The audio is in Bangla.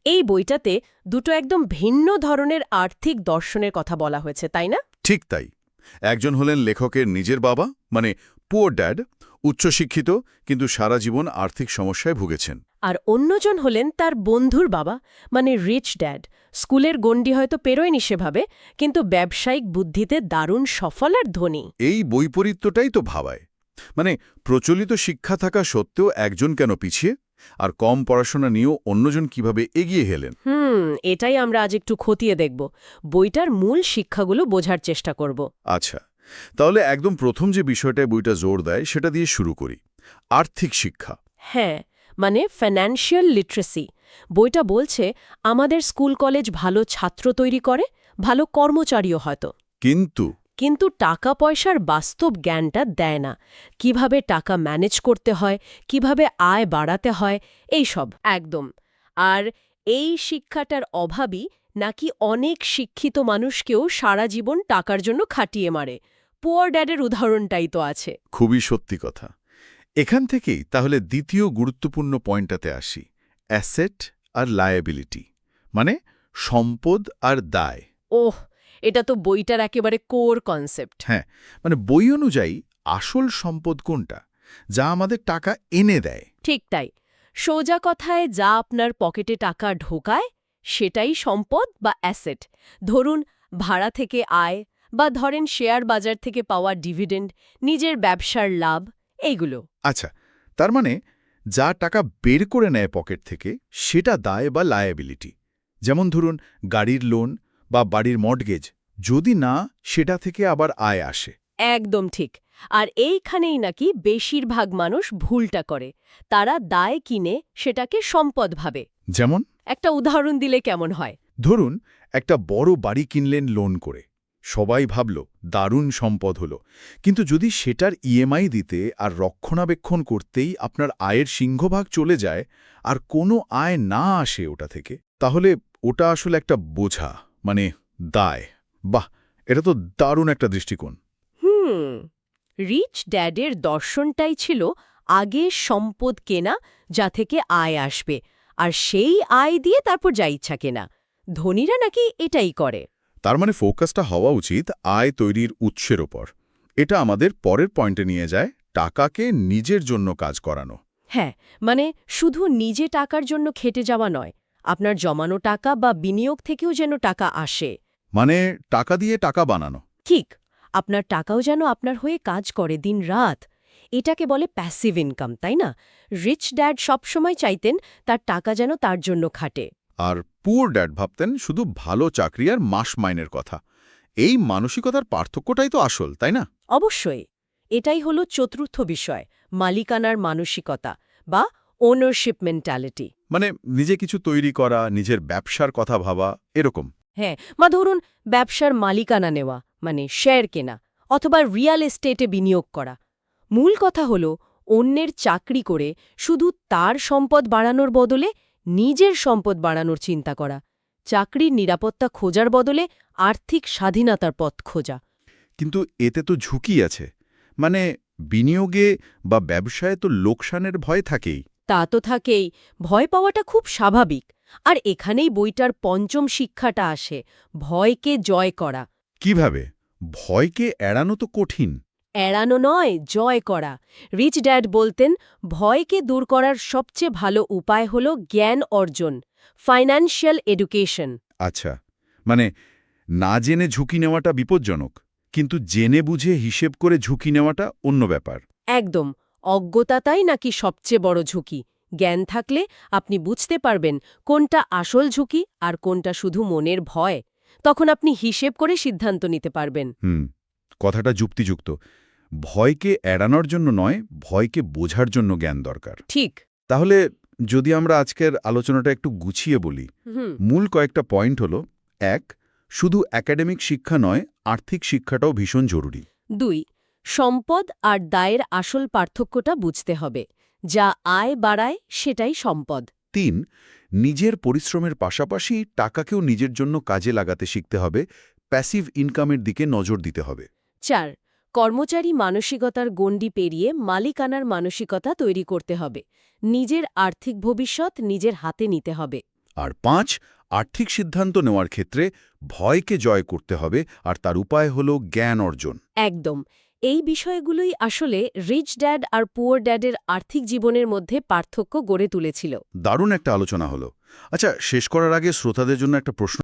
এই বইটাতে দুটো একদম ভিন্ন ধরনের আর্থিক দর্শনের কথা বলা হয়েছে, তাই না? ঠিক তাই। একজন হলেন লেখকের নিজের বাবা, মানে পুয়ার ড্যাড, উচ্চশিক্ষিত কিন্তু সারা জীবন আর্থিক সমস্যায় ভুগেছেন। আর অন্যজন হলেন তার বন্ধুর বাবা, মানে রিচ ড্যাড। স্কুলের গণ্ডি হয়তো পেরোয়নি সেভাবে, কিন্তু ব্যবসায়িক বুদ্ধিতে দারুণ সফল আর ধনী। এই বৈপরীত্যটাই তো ভাবায়। মানে প্রচলিত শিক্ষা থাকা সত্ত্বেও একজন কেন পিছিয়ে, আর কম পড়াশোনা নিয়েও অন্যজন কিভাবে এগিয়ে গেলেন। এটাই আমরা আজ একটু খতিয়ে দেখব। বইটার মূল শিক্ষাগুলো বোঝার চেষ্টা করব। আচ্ছা, তাহলে একদম প্রথম যে বিষয়টায় বইটা জোর দেয় সেটা দিয়ে শুরু করি। আর্থিক শিক্ষা। হ্যাঁ, মানে ফাইন্যান্সিয়াল লিটারেসি। বইটা বলছে আমাদের স্কুল কলেজ ভালো ছাত্র তৈরি করে, ভালো কর্মচারীও হয়তো, কিন্তু টাকা পয়সার বাস্তব জ্ঞানটা দেয় না। কিভাবে টাকা ম্যানেজ করতে হয়, কিভাবে আয় বাড়াতে হয়, এই সব একদম। আর এই শিক্ষাটার অভাবই নাকি অনেক শিক্ষিত মানুষকেও সারা জীবন টাকার জন্য খাটিয়ে মারে। পুয়ার ড্যাডের উদাহরণটাই তো আছে। খুবই সত্যি কথা। এখান থেকেই তাহলে দ্বিতীয় গুরুত্বপূর্ণ পয়েন্টটাতে আসি, অ্যাসেট আর লায়াবিলিটি, মানে সম্পদ আর দায়। ওহ, এটা তো বইটার একেবারে কোর কনসেপ্ট। হ্যাঁ, মানে বই অনুযায়ী আসল সম্পদ কোনটা, যা আমাদের টাকা এনে দেয়। ঠিক তাই। সোজা কথায় যা আপনার পকেটে টাকা ঢোকায় সেটাই সম্পদ বা অ্যাসেট। ধরুন ভাড়া থেকে আয়, বা ধরেন শেয়ার বাজার থেকে পাওয়া ডিভিডেন্ড, নিজের ব্যবসার লাভ, এইগুলো। আচ্ছা, তার মানে যা টাকা বের করে নেয় পকেট থেকে সেটা দায় বা লায়াবিলিটি। যেমন ধরুন গাড়ির লোন বা বাড়ির মর্টগেজ, যদি না সেটা থেকে আবার আয় আসে। একদম ঠিক। আর এইখানেই নাকি বেশিরভাগ মানুষ ভুলটা করে। তারা দায় কিনে সেটাকে সম্পদ ভাবে। যেমন একটা উদাহরণ দিলে কেমন হয়? ধরুন একটা বড় বাড়ি কিনলেন লোন করে, সবাই ভাবল দারুণ সম্পদ হলো। কিন্তু যদি সেটার ইএমআই দিতে আর রক্ষণাবেক্ষণ করতেই আপনার আয়ের সিংহভাগ চলে যায় আর কোনো আয় না আসে ওটা থেকে, তাহলে ওটা আসলে একটা বোঝা, মানে দায়। বাহ, এটা তো দারুণ একটা দৃষ্টিকোণ। রিচ ড্যাডের দর্শনটাই ছিল আগে সম্পদ কেনা, যা থেকে আয় আসবে, আর সেই আয় দিয়ে তারপর যা ইচ্ছা কেনা। ধনীরা নাকি এটাই করে। তার মানে ফোকাসটা হওয়া উচিত আয় তৈরির উৎসের ওপর। এটা আমাদের পরের পয়েন্টে নিয়ে যায়, টাকাকে নিজের জন্য কাজ করানো। হ্যাঁ, মানে শুধু নিজে টাকার জন্য খেটে যাওয়া নয়, আপনার জমানো টাকা বা বিনিয়োগ থেকেও যেন টাকা আসে। মানে টাকা দিয়ে টাকা বানানো। ঠিক, আপনার টাকাও যেন আপনার হয়ে কাজ করে দিন রাত। এটাকে বলে প্যাসিভ ইনকাম, তাই না? রিচ ড্যাড সবসময় চাইতেন তার টাকা যেন তার জন্য খাটে। আর পুয়ার ড্যাড ভাবতেন শুধু ভালো চাকরি আর মাস মাইনের কথা। এই মানসিকতার পার্থক্যটাই তো আসল, তাই না? অবশ্যই। এটাই হলো চতুর্থ বিষয়, মালিকানার মানসিকতা বা ওনারশিপ মেন্টালিটি। মানে নিজে কিছু তৈরি করা, নিজের ব্যবসার কথা ভাবা, এরকম। হ্যাঁ, বা ধরুন ব্যবসার মালিকানা নেওয়া, মানে শেয়ার কেনা, অথবা রিয়েল এস্টেটে বিনিয়োগ করা। মূল কথা হলো অন্যের চাকরি করে শুধু তার সম্পদ বাড়ানোর বদলে নিজের সম্পদ বাড়ানোর চিন্তা করা। চাকরির নিরাপত্তা খোঁজার বদলে আর্থিক স্বাধীনতার পথ খোঁজা। কিন্তু এতে তো ঝুঁকি আছে। মানে বিনিয়োগে বা ব্যবসায় তো লোকসানের ভয় থাকেই। তা তো থাকেই, ভয় পাওয়াটা খুব স্বাভাবিক। আর এখানেই বইটার পঞ্চম শিক্ষাটা আসে, ভয়কে জয় করা। কিভাবে? ভয়কে এড়ানো তো কঠিন। এড়ানো নয়, জয় করা। রিচ ড্যাড বলতেন ভয়কে দূর করার সবচেয়ে ভালো উপায় হল জ্ঞান অর্জন, ফাইন্যান্সিয়াল এডুকেশন। আচ্ছা, মানে না জেনে ঝুঁকি নেওয়াটা বিপজ্জনক, কিন্তু জেনে বুঝে হিসেব করে ঝুঁকি নেওয়াটা অন্য ব্যাপার। একদম। অজ্ঞতাটাই নাকি সবচেয়ে বড় ঝুঁকি। জ্ঞান থাকলে আপনি বুঝতে পারবেন কোনটা আসল ঝুঁকি আর কোনটা শুধু মনের ভয়। তখন আপনি হিসেব করে সিদ্ধান্ত নিতে পারবেন। কথাটা যুক্তিযুক্ত। ভয়কে এড়ানোর জন্য নয়, ভয়কে বোঝার জন্য জ্ঞান দরকার। ঠিক। তাহলে যদি আমরা আজকের আলোচনাটা একটু গুছিয়ে বলি, মূল কয়েকটা পয়েন্ট হলো: ১. শুধু একাডেমিক শিক্ষা নয়, আর্থিক শিক্ষাটাও ভীষণ জরুরি। ২. সম্পদ আর দায়ের আসল পার্থক্যটা বুঝতে হবে। যা আয় বাড়ায় সেটাই সম্পদ। ৩. নিজের পরিশ্রমের পাশাপাশি টাকাকেও নিজের জন্য কাজে লাগাতে শিখতে হবে, প্যাসিভ ইনকামের দিকে নজর দিতে হবে। ৪. কর্মচারী মানসিকতার গণ্ডি পেরিয়ে মালিকানার মানসিকতা তৈরি করতে হবে। নিজের আর্থিক ভবিষ্যৎ নিজের হাতে নিতে হবে। আর 5, আর্থিক সিদ্ধান্ত নেওয়ার ক্ষেত্রে ভয়কে জয় করতে হবে, আর তার উপায় হল জ্ঞান অর্জন। একদম। এই বিষয়গুলোই আসলে রিচ ড্যাড আর পুয়ার ড্যাডের আর্থিক জীবনের মধ্যে পার্থক্য গড়ে তুলেছিল। দারুণ একটা আলোচনা হলো। আচ্ছা, শেষ করার আগে শ্রোতাদের জন্য একটা প্রশ্ন